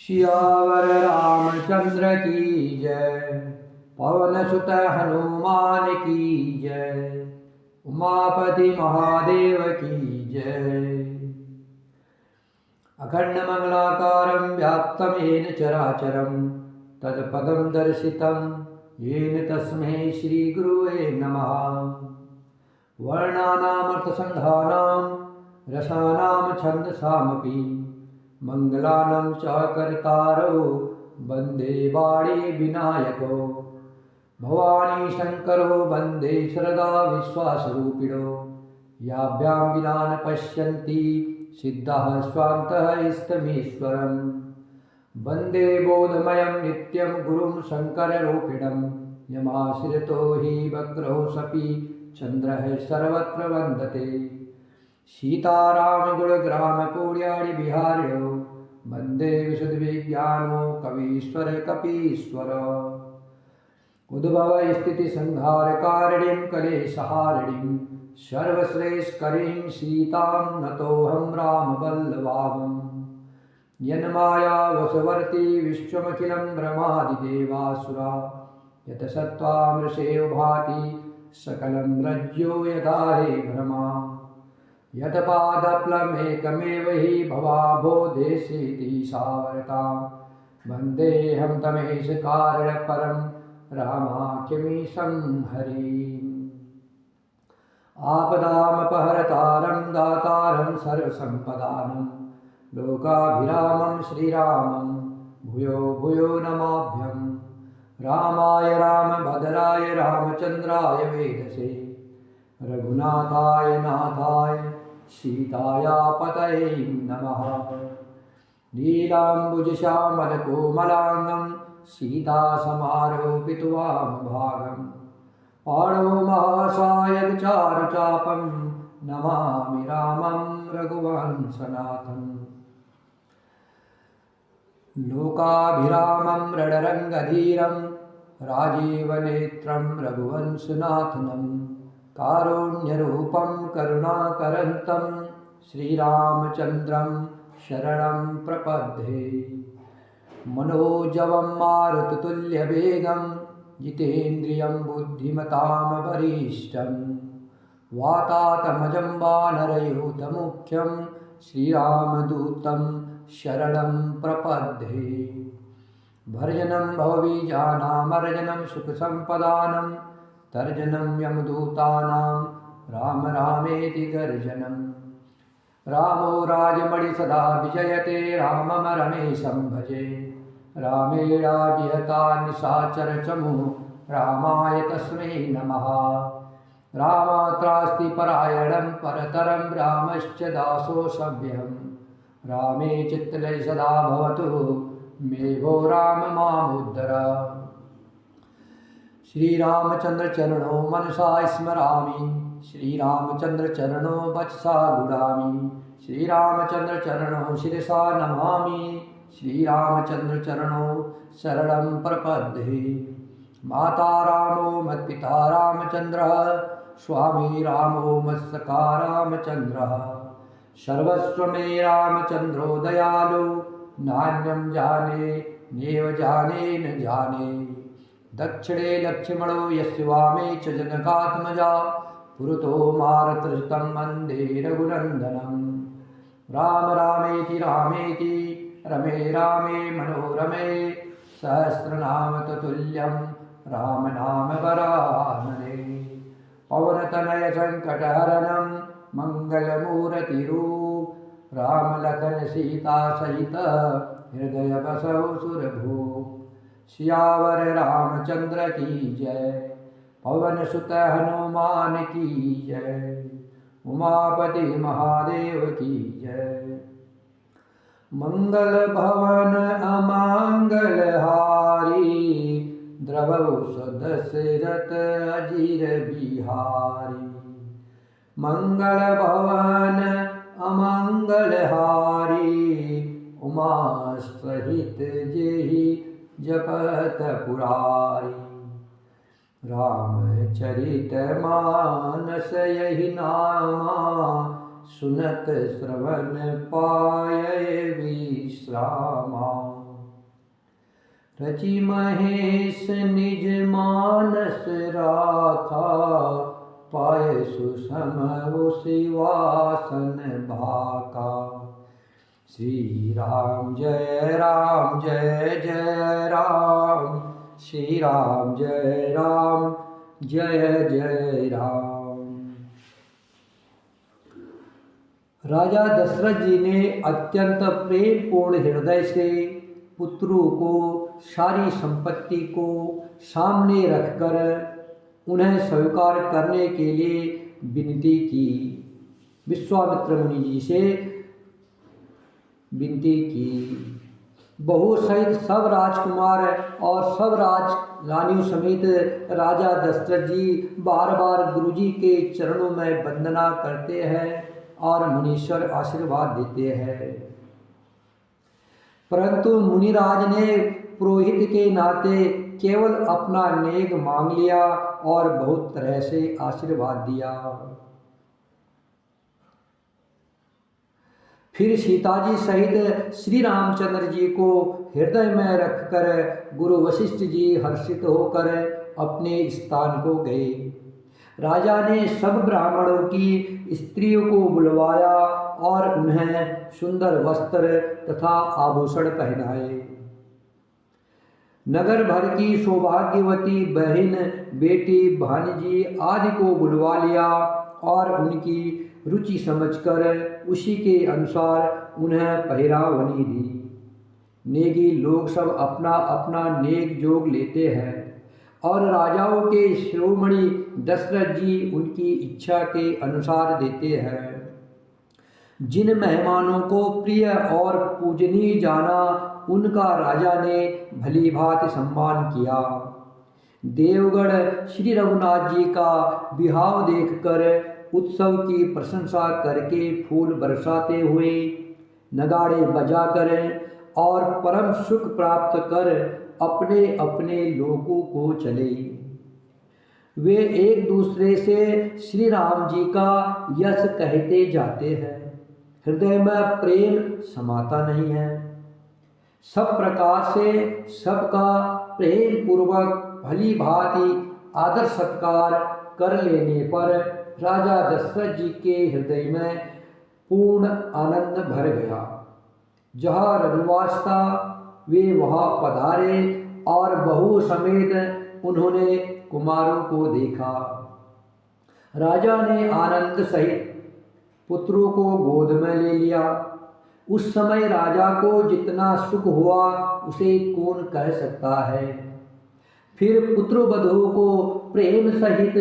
सियावर रामचंद्र की जय। पवन सुत हनुमान की जय। उमापति महादेव की जय। अखंड मंगलाकारं व्याप्तं येन चराचरं तत्पदं दर्शितं येन तस्मै श्री गुरुवे नमः। वर्णानामर्थसंधानां रसानां छन्दसामपि मंगलानं च कर्तारौ वन्दे वाणी विनायको। भवानी शंकरो वन्दे सदा विश्वासरूपिणो। याभ्यां विना न पश्यन्ति सिद्धाः स्वान्तः इष्टमीश्वरम्। वन्दे बोधमयं नित्यं गुरुं शङ्कररूपिणं। यमाश्रितो हि वग्रो सपि चन्द्रः सर्वत्र वन्दते। सीताराम गुणग्राम पुण्याणि बिहार्यो। वन्दे विशुद्धविज्ञानो कवीश्वर कपीश्वर। उद्भव स्थिति संहारकारिणीं कलेशहारिणीं सर्वश्रेष्ठकरीं सीतां नतोऽहं रामवल्लभाम्। यन्मायावशवर्ती विश्वमखिलं ब्रह्मादिदेवासुरा। यतसत्त्वामृषेव भाति सकलं रज्जो यथा हे भ्रमा। यत्पादप्लमेकमेव हि भवाबोधेषेति सावरतां। वन्देऽहं तमेशकारणपरं रामाख्यमीशं हरिम्। आपदामपहरतारं दातारं सर्वसम्पदानं लोकाभिरामं श्रीरामं भूयो भूयो नमाभ्यं। रामाय रामभद्राय रामचन्द्राय वेदसे रघुनाथाय नाथाय सीतायापतये नमः। नीलाम्बुजश्यामलकोमलाङ्गं सीतासमारोपितवामभागम्। पाणोमहासायकचारुचापं नमामि रामं रघुवंशनाथम्। लोकाभिरामं रणरङ्गधीरं राजीवनेत्रं रघुवंशनाथनं। कारुण्यरूपं करुणाकरन्तं श्रीरामचन्द्रं शरणं प्रपद्ये। मनोजवं मारुततुल्यवेगं जितेन्द्रियं बुद्धिमतां वरिष्ठं। वातात्मजं वानरयूथमुख्यं श्रीरामदूतं शरणं प्रपद्ये। भर्जनं भवबीजानामर्जनं सुखसम्पदानं तर्जनं यमदूतानां राम रामेति गर्जनं। रामो राजमणि सदा विजयते रामं रमेशं भजे। रामेणाभिहता निशाचरचमु रामाय तस्मै नमः। रामात्रास्ति परायणं परतरं रामश्च दासो सभ्यं। रामे चित्तले सदा भवतु मे भो राम मामुद्धर। श्रीरामचंद्र चरणों मनसा स्मरामि श्रीरामचंद्र चरणों वचसा गुणामि। श्रीरामचंद्र चरणों शिरसा नमामि श्रीरामचंद्र चरणों शरणं प्रपद्ये। माता रामो मत्पिता रामचंद्रः स्वामी रामो मत्सखा रामचंद्रः। सर्वस्व मे रामचंद्रो दयालु नान्यं जाने नेव जाने न जाने। दक्षिणे लक्ष्मणो यस्य वामे च जनकात्मजा। पुरतो मारुतं वन्दे रघुनन्दनं। राम रामेति रामेति रमे रामे मनोरमे। सहस्रनाम ततुल्यं राम नाम वरानने। पवनतनय संकटहरणं मंगलमूर्तिरूप। राम लखन सीता सहित हृदय बसौ सुरभूप। सियावर रामचंद्र की जय। पवन सुत हनुमान की जय। उमापति महादेव की जय। मंगल भवन अमंगल हारी। द्रवहु दशरथ अजीर बिहारी। मंगल भवन अमंगल हारी। उमा सहित जेहि जपत पुरारी। रामचरित मानस यही नामा। सुनत श्रवण पाय विश्रामा। रचि महेश निज मानस राखा, पाय सुसम शिवासन भाका। श्री राम जय जय राम, श्री राम जय जय राम। राजा दशरथ जी ने अत्यंत प्रेम पूर्ण हृदय से पुत्रों को, सारी संपत्ति को सामने रखकर उन्हें स्वीकार करने के लिए विनती की। विश्वामित्र मुनि जी से विनती की। बहू सहित सब राजकुमार और सब राजरानियों समेत राजा दशरथ जी बार बार गुरुजी के चरणों में वंदना करते हैं और मुनीश्वर आशीर्वाद देते हैं। परंतु मुनिराज ने पुरोहित के नाते केवल अपना नेक मांग लिया और बहुत तरह से आशीर्वाद दिया। फिर सीता जी सहित श्री रामचंद्र जी को हृदय में रखकर गुरु वशिष्ठ जी हर्षित होकर अपने स्थान को गए। राजा ने सब ब्राह्मणों की स्त्रियों को बुलवाया और उन्हें सुंदर वस्त्र तथा आभूषण पहनाए। नगर भर की सौभाग्यवती बहन, बेटी, भांजी आदि को बुलवा लिया और उनकी रुचि समझकर उसी के अनुसार उन्हें पहरावनी दी। नेगी लोग सब अपना अपना नेक जोग लेते हैं और राजाओं के शिरोमणि दशरथ जी उनकी इच्छा के अनुसार देते हैं। जिन मेहमानों को प्रिय और पूजनीय जाना, उनका राजा ने भली भांति सम्मान किया। देवगढ़ श्री रघुनाथ जी का विहाव देखकर उत्सव की प्रशंसा करके फूल बरसाते हुए, नगाड़े बजाकर और परम सुख प्राप्त कर अपने अपने लोगों को चले। वे एक दूसरे से श्री राम जी का यश कहते जाते हैं। हृदय में प्रेम समाता नहीं है। सब प्रकार से सबका प्रेम पूर्वक भली भांति आदर सत्कार कर लेने पर राजा दशरथ जी के हृदय में पूर्ण आनंद भर गया। जहाँ रघुवास था वे वहाँ पधारे और बहू समेत उन्होंने कुमारों को देखा। राजा ने आनंद सहित पुत्रों को गोद में ले लिया। उस समय राजा को जितना सुख हुआ उसे कौन कह सकता है। फिर पुत्र वधू को प्रेम सहित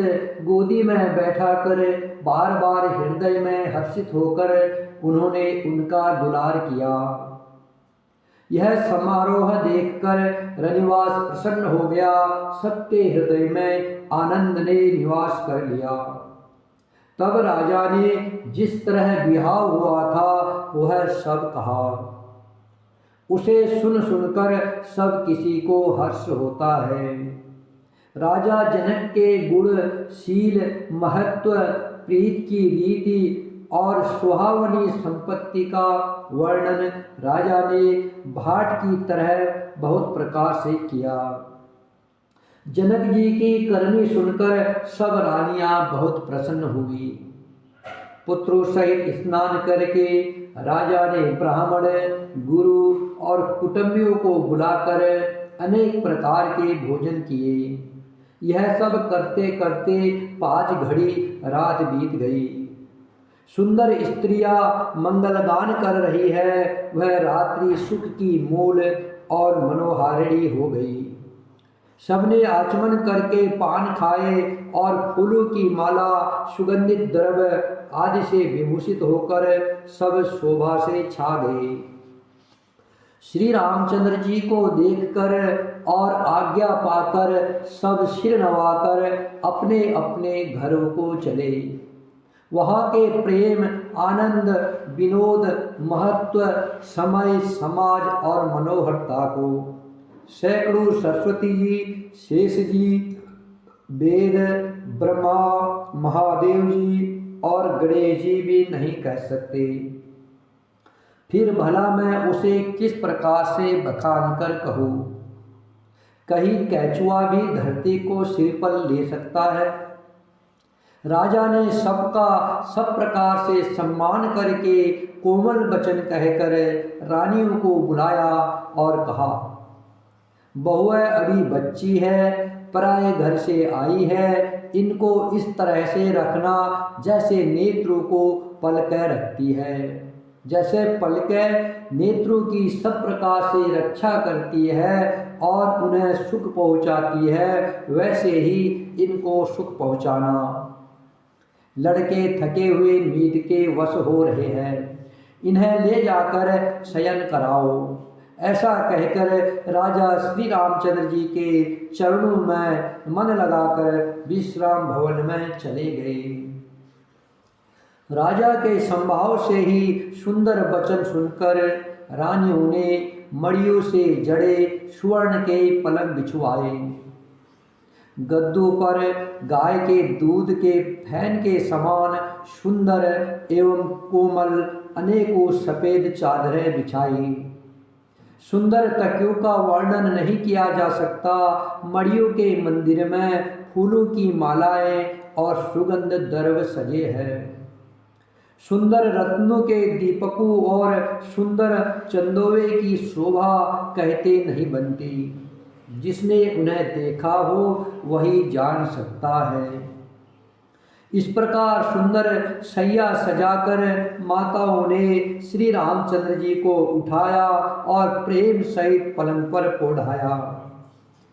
गोदी में बैठाकर बार बार हृदय में हर्षित होकर उन्होंने उनका दुलार किया। यह समारोह देखकर रनिवास प्रसन्न हो गया। सबके हृदय में आनंद ने निवास कर लिया। तब राजा ने जिस तरह विहाव हुआ था वह सब कहा। उसे सुन सुनकर सब किसी को हर्ष होता है। राजा जनक के गुण, शील, महत्व, प्रीत की रीति और सुहावनी संपत्ति का वर्णन राजा ने भाट की तरह बहुत प्रकार से किया। जनक जी की करनी सुनकर सब रानियां बहुत प्रसन्न हुई। पुत्रों सहित स्नान करके राजा ने ब्राह्मण, गुरु और कुटुंबियों को बुलाकर अनेक प्रकार के भोजन किए। यह सब करते करते 5 घड़ी रात बीत गई। सुंदर स्त्रियां मंगलगान कर रही है, वह रात्रि सुख की मूल और मनोहारिणी हो गई। सबने आचमन करके पान खाए और फूलों की माला, सुगंधित द्रव्य आदि से विभूषित होकर सब शोभा से छा गए। श्री रामचंद्र जी को देखकर और आज्ञा पाकर सब सिर नवाकर अपने अपने घरों को चले। वहाँ के प्रेम, आनंद, विनोद, महत्व, समय, समाज और मनोहरता को सैकड़ों सरस्वती जी, शेष जी, वेद, ब्रह्मा, महादेव जी और गणेश जी भी नहीं कह सकते। फिर भला मैं उसे किस प्रकार से बखान कर कहूँ। कहीं केंचुआ भी धरती को सिर पर ले सकता है। राजा ने सबका सब प्रकार से सम्मान करके कोमल वचन कहकर रानियों को बुलाया और कहा, बहुएं अभी बच्ची है, पराए घर से आई है, इनको इस तरह से रखना जैसे नेत्रों को पलकें रखती है। जैसे पलकें नेत्रों की सब प्रकार से रक्षा करती है और उन्हें सुख पहुंचाती है, वैसे ही इनको सुख पहुंचाना। लड़के थके हुए नींद के वश हो रहे हैं, इन्हें ले जाकर शयन कराओ। ऐसा कहकर राजा श्री रामचंद्र जी के चरणों में मन लगाकर विश्राम भवन में चले गए। राजा के संभाव से ही सुंदर वचन सुनकर रानियों ने मड़ियों से जड़े स्वर्ण के पलंग बिछवाए। गद्दों पर गाय के दूध के फैन के समान सुंदर एवं कोमल अनेकों सफेद चादरें बिछाई। सुंदर तकियों का वर्णन नहीं किया जा सकता। मड़ियों के मंदिर में फूलों की मालाएं और सुगंध द्रव्य सजे हैं। सुंदर रत्नों के दीपकों और सुंदर चंदोवे की शोभा कहते नहीं बनती। जिसने उन्हें देखा हो वही जान सकता है। इस प्रकार सुंदर सैया सजाकर माताओं ने श्री रामचंद्र जी को उठाया और प्रेम सहित पलंग पर ओढ़ाया।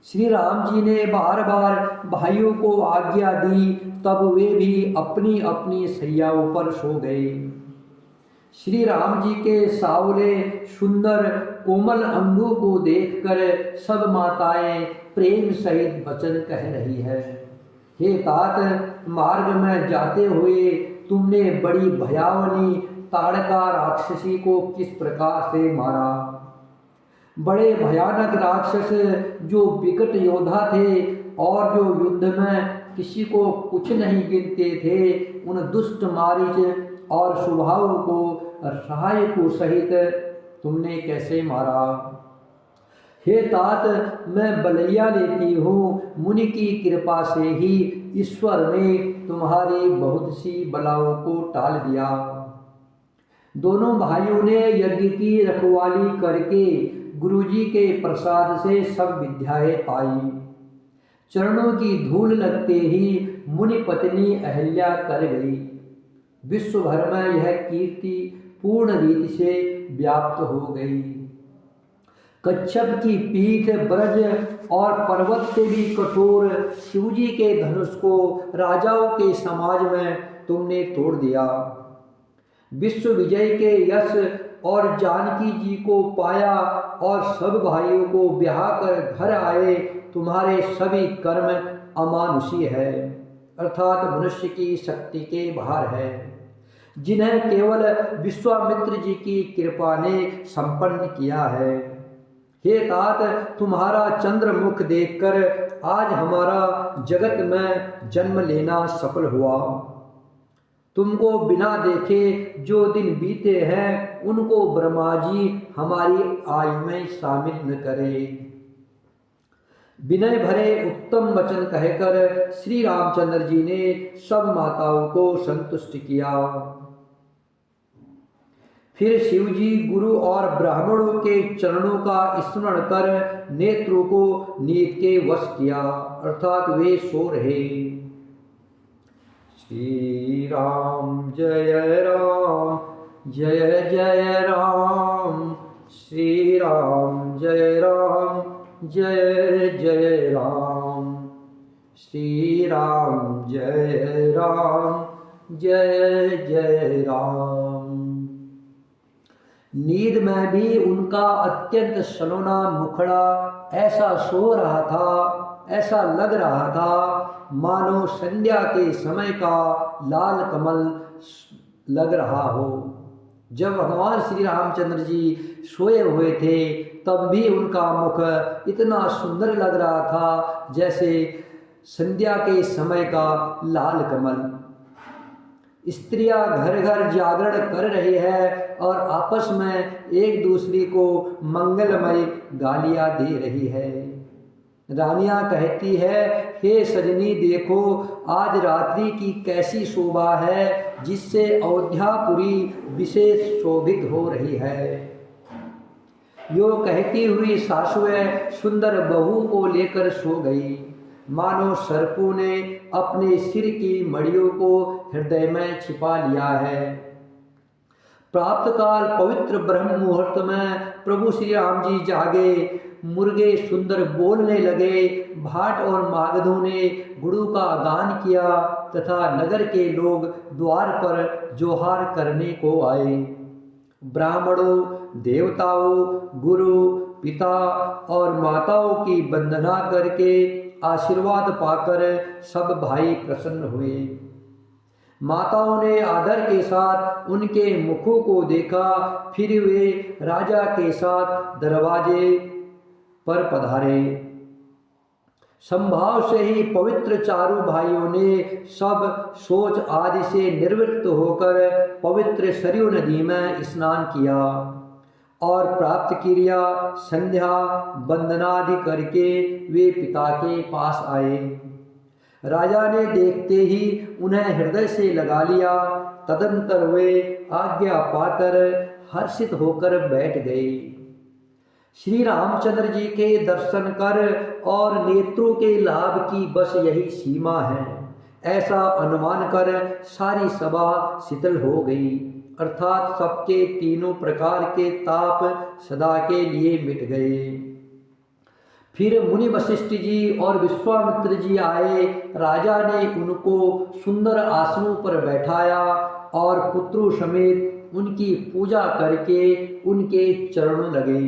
श्री राम जी ने बार बार भाइयों को आज्ञा दी, तब वे भी अपनी अपनी सैयाओं पर सो गए। श्री राम जी के सावले सुंदर कोमल अंगों को देखकर सब माताएं प्रेम सहित वचन कह रही है, हे तात, मार्ग में जाते हुए तुमने बड़ी भयावनी ताड़का राक्षसी को किस प्रकार से मारा। बड़े भयानक राक्षस जो विकट योद्धा थे और जो युद्ध में किसी को कुछ नहीं गिनते थे, उन दुष्ट मारीच और स्वभाव को सहाय को सहित तुमने कैसे मारा। हे तात, मैं बलैया लेती हूँ, मुनि की कृपा से ही ईश्वर ने तुम्हारी बहुत सी बलाओं को टाल दिया। दोनों भाइयों ने यज्ञ की रखवाली करके गुरुजी के प्रसाद से सब विद्याएं पाई। चरणों की धूल लगते ही मुनि पत्नी अहल्या कर गई। विश्व भर में यह कीर्ति पूर्ण रीति से व्याप्त हो गई। कच्छप की पीठ ब्रज और पर्वत से भी कठोर शिवजी के धनुष को राजाओं के समाज में तुमने तोड़ दिया। विश्व विजय के यश और जानकी जी को पाया और सब भाइयों को ब्याह कर घर आए। तुम्हारे सभी कर्म अमानुषी है, अर्थात मनुष्य की शक्ति के बाहर है, जिन्हें केवल विश्वामित्र जी की कृपा ने संपन्न किया है। हे तात, तुम्हारा चंद्रमुख देखकर आज हमारा जगत में जन्म लेना सफल हुआ। तुमको बिना देखे जो दिन बीते हैं, उनको ब्रह्मा जी हमारी आयु में शामिल न करें। विनय भरे उत्तम वचन कहकर श्री रामचंद्र जी ने सब माताओं को संतुष्ट किया। फिर शिवजी गुरु और ब्राह्मणों के चरणों का स्मरण कर नेत्रों को नींद के वश किया, अर्थात वे सो रहे। श्री राम जय राम जय जय राम, श्री राम जय राम जय जय राम, श्री राम जय राम जय जय राम। नींद में भी उनका अत्यंत सलोना मुखड़ा ऐसा सो रहा था, ऐसा लग रहा था मानो संध्या के समय का लाल कमल लग रहा हो। जब भगवान श्री रामचंद्र जी सोए हुए थे तब भी उनका मुख इतना सुंदर लग रहा था जैसे संध्या के समय का लाल कमल। स्त्रियां घर घर जागरण कर रही है और आपस में एक दूसरे को मंगलमय गालियां दे रही है। रानियां कहती है, हे सजनी देखो आज रात्रि की कैसी शोभा है, जिससे अयोध्यापुरी विशेष शोभित हो रही है। यो कहती हुई सासुएं सुंदर बहू को लेकर सो गई। मानो सर्पों ने अपने सिर की मड़ियों को हृदय में छिपा लिया है। प्राप्त काल पवित्र ब्रह्म मुहूर्त में प्रभु श्री राम जी जागे। मुर्गे सुंदर बोलने लगे। भाट और मागधों ने गुरु का गान किया तथा नगर के लोग द्वार पर जोहार करने को आए। ब्राह्मणों, देवताओं, गुरु, पिता और माताओं की वंदना करके आशीर्वाद पाकर सब भाई प्रसन्न हुए। माताओं ने आदर के साथ उनके मुखों को देखा। फिर वे राजा के साथ दरवाजे पर पधारे। संभाव से ही पवित्र चारों भाइयों ने सब शौच आदि से निवृत्त होकर पवित्र सरयू नदी में स्नान किया और प्राप्त क्रिया संध्या वंदनादि करके वे पिता के पास आए। राजा ने देखते ही उन्हें हृदय से लगा लिया। तदंतर वे आज्ञा पाकर हर्षित होकर बैठ गए। श्री रामचंद्र जी के दर्शन कर और नेत्रों के लाभ की बस यही सीमा है, ऐसा अनुमान कर सारी सभा शीतल हो गई, अर्थात सबके तीनों प्रकार के ताप सदा के लिए मिट गए। फिर मुनि वशिष्ठ जी और विश्वामित्र जी आए। राजा ने उनको सुंदर आसनों पर बैठाया और पुत्रों समेत उनकी पूजा करके उनके चरणों लगे।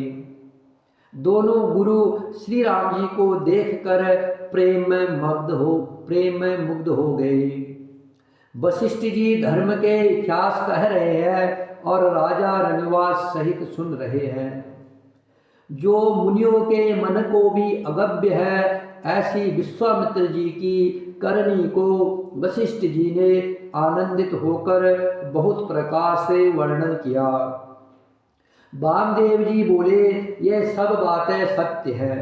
दोनों गुरु श्री राम जी को देखकर प्रेम में मुग्ध हो गए। वशिष्ठ जी धर्म के इतिहास कह रहे हैं और राजा रनिवास सहित सुन रहे हैं। जो मुनियों के मन को भी अगम्य है, ऐसी विश्वामित्र जी की करनी को वशिष्ठ जी ने आनंदित होकर बहुत प्रकार से वर्णन किया। वामदेव जी बोले, यह सब बातें सत्य है।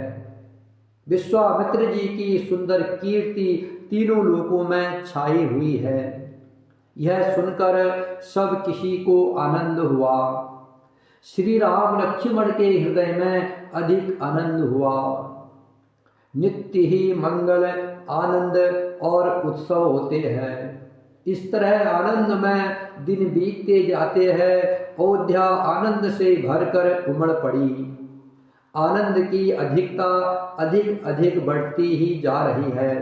विश्वामित्र जी की सुंदर कीर्ति तीनों लोकों में छाई हुई है। यह सुनकर सब किसी को आनंद हुआ। श्री राम लक्ष्मण के हृदय में अधिक आनंद हुआ। नित्य ही मंगल, आनंद और उत्सव होते हैं। इस तरह आनंद में दिन बीतते जाते हैं। अयोध्या आनंद से भरकर उमड़ पड़ी। आनंद की अधिकता अधिक अधिक बढ़ती ही जा रही है।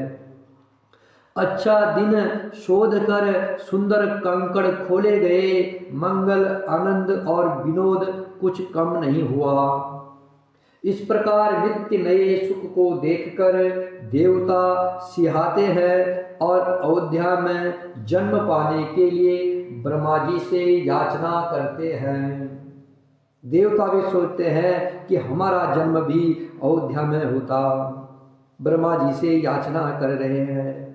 अच्छा दिन शोध कर सुंदर कंकड़ खोले गए। मंगल, आनंद और विनोद कुछ कम नहीं हुआ। इस प्रकार नित्य नए सुख को देखकर देवता सिहाते हैं और अयोध्या में जन्म पाने के लिए ब्रह्मा जी से याचना करते हैं। देवता भी सोचते हैं कि हमारा जन्म भी अयोध्या में होता। ब्रह्मा जी से याचना कर रहे हैं।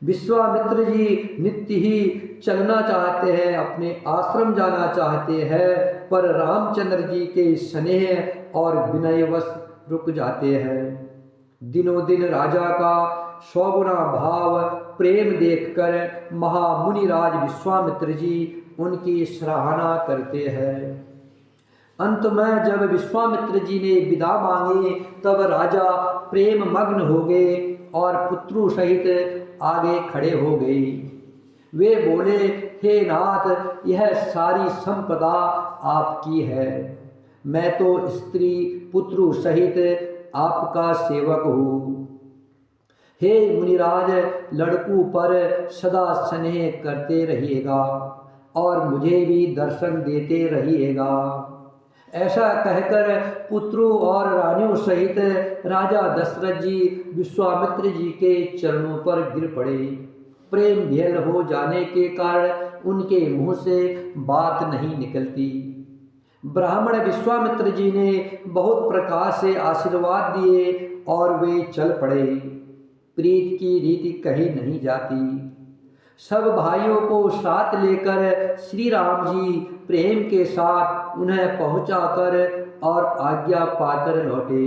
विश्वामित्र जी नित्य ही चलना चाहते हैं, अपने आश्रम जाना चाहते हैं, पर रामचंद्र जी के स्नेह और विनयवश रुक जाते हैं। दिनों दिन राजा का सौगुना भाव प्रेम देखकर महामुनिराज विश्वामित्र जी उनकी सराहना करते हैं। अंत में जब विश्वामित्र जी ने विदा मांगे तब राजा प्रेम मग्न हो गए और पुत्रों सहित आगे खड़े हो गए। वे बोले, हे नाथ, यह सारी संपदा आपकी है। मैं तो स्त्री पुत्रों सहित आपका सेवक हूँ। हे मुनिराज, लड़कों पर सदा स्नेह करते रहिएगा और मुझे भी दर्शन देते रहिएगा। ऐसा कहकर पुत्रों और रानियों सहित राजा दशरथ जी विश्वामित्र जी के चरणों पर गिर पड़े। प्रेम भेल हो जाने के कारण उनके मुंह से बात नहीं निकलती। ब्राह्मण विश्वामित्र जी ने बहुत प्रकार से आशीर्वाद दिए और वे चल पड़े। प्रीत की रीति कही नहीं जाती। सब भाइयों को साथ लेकर श्री राम जी प्रेम के साथ उन्हें पहुंचाकर और आज्ञा पाकर लौटे।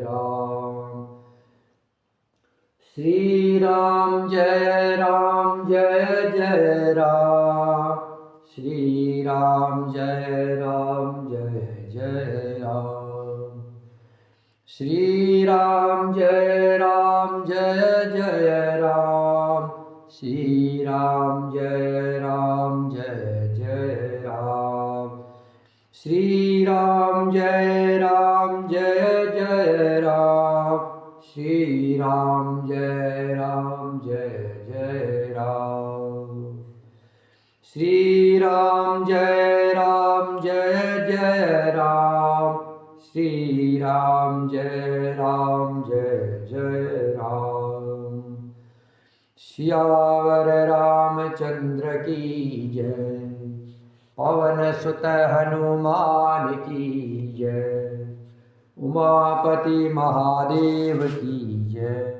श्री राम जय जय राम। श्री राम जय जय राम। श्री राम जय जय राम। श्री राम जय जय राम। श्री राम जय जय राम। श्री राम जय जय राम। श्री राम जय जय राम। श्री राम जय जय राम। सियावर रामचंद्र की जय। पवन सुत हनुमान की जय। उमापति महादेव की जय।